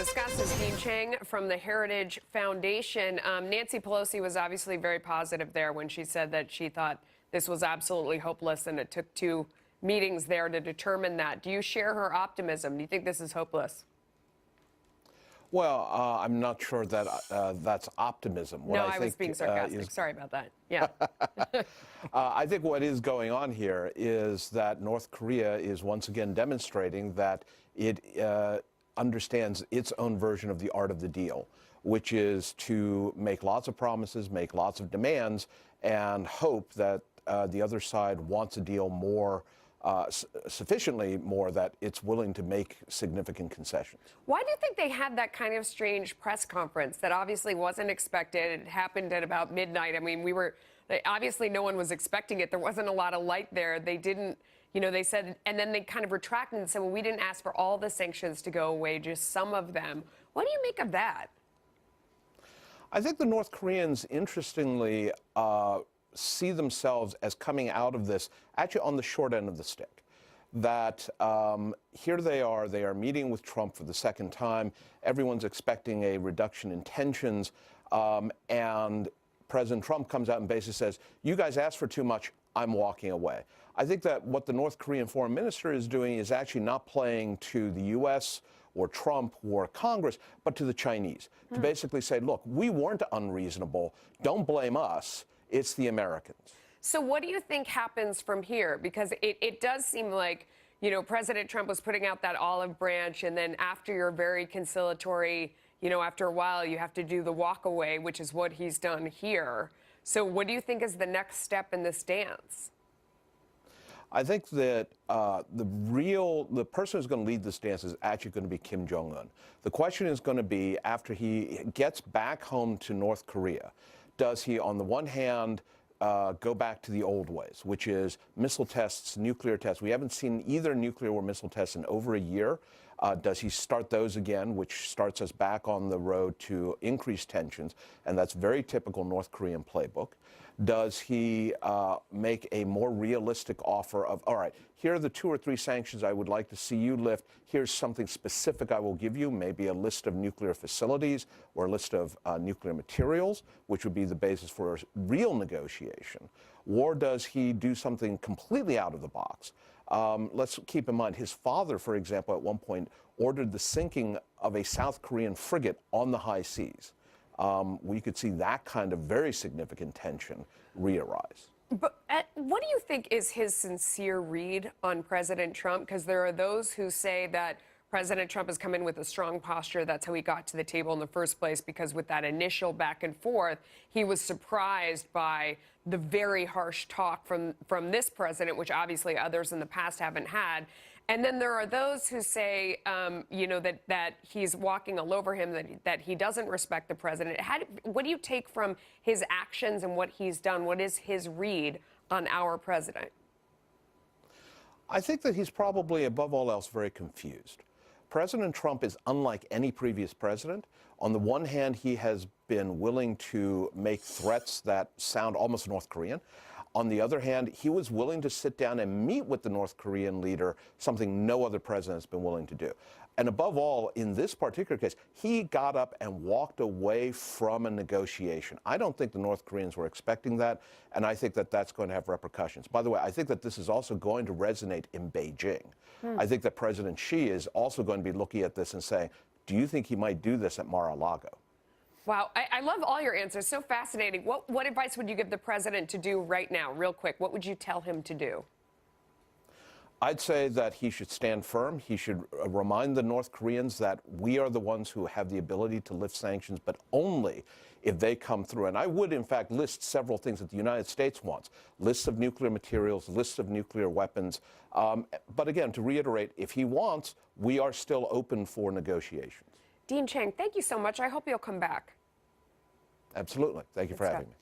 discuss is Dean Cheng from the Heritage Foundation. Nancy Pelosi was obviously very positive there when she said that she thought this was absolutely hopeless, and it took 2 meetings there to determine that. Do you share her optimism? Do you think this is hopeless? Well, I'm not sure that that's optimism. No, I was being sarcastic. Sorry about that. Yeah. I think what is going on here is that North Korea is once again demonstrating that it understands its own version of the art of the deal, which is to make lots of promises, make lots of demands, and hope that the other side wants a deal more, sufficiently more that it's willing to make significant concessions. Why do you think they had that kind of strange press conference that obviously wasn't expected? It happened at about midnight. I mean, obviously no one was expecting it. There wasn't a lot of light there. They didn't, they said, and then they kind of retracted and said, well, we didn't ask for all the sanctions to go away, just some of them. What do you make of that? I think the North Koreans, interestingly, see themselves as coming out of this actually on the short end of the stick. That here they are meeting with Trump for the second time. Everyone's expecting a reduction in tensions, and President Trump comes out and basically says, you guys asked for too much, I'm walking away. I think that what the North Korean foreign minister is doing is actually not playing to the U.S. or Trump or Congress, but to the Chinese, to basically say, look, we weren't unreasonable, don't blame us. It's the Americans. So what do you think happens from here? Because it does seem like, President Trump was putting out that olive branch, and then after you're very conciliatory, after a while, you have to do the walk away, which is what he's done here. So what do you think is the next step in this dance? I think that the person who's going to lead this dance is actually going to be Kim Jong-un. The question is going to be, after he gets back home to North Korea, does he, on the one hand, go back to the old ways, which is missile tests, nuclear tests? We haven't seen either nuclear or missile tests in over a year. Does he start those again, which starts us back on the road to increased tensions? And that's very typical North Korean playbook. Does he make a more realistic offer of, all right, here are the 2 or 3 sanctions I would like to see you lift. Here's something specific I will give you, maybe a list of nuclear facilities or a list of nuclear materials, which would be the basis for a real negotiation. Or does he do something completely out of the box? Let's keep in mind, his father, for example, at one point ordered the sinking of a South Korean frigate on the high seas. We could see that kind of very significant tension re-arise. But what do you think is his sincere read on President Trump? Because there are those who say that President Trump has come in with a strong posture. That's how he got to the table in the first place, because with that initial back and forth, he was surprised by the very harsh talk from this president, which obviously others in the past haven't had. And then there are those who say, that he's walking all over him, that he doesn't respect the president. What do you take from his actions and what he's done? What is his read on our president? I think that he's probably, above all else, very confused. President Trump is unlike any previous president. On the one hand, he has been willing to make threats that sound almost North Korean. On the other hand, he was willing to sit down and meet with the North Korean leader, something no other president has been willing to do. And above all, in this particular case, he got up and walked away from a negotiation. I don't think the North Koreans were expecting that, and I think that that's going to have repercussions. By the way, I think that this is also going to resonate in Beijing. I think that President Xi is also going to be looking at this and saying, do you think he might do this at Mar-a-Lago? Wow, I love all your answers. So fascinating. What advice would you give the president to do right now, real quick? What would you tell him to do? I'd say that he should stand firm. He should remind the North Koreans that we are the ones who have the ability to lift sanctions, but only if they come through. And I would, in fact, list several things that the United States wants. Lists of nuclear materials, lists of nuclear weapons. But again, to reiterate, if he wants, we are still open for negotiations. Dean Cheng, thank you so much. I hope you'll come back. Absolutely. Thank you for having me.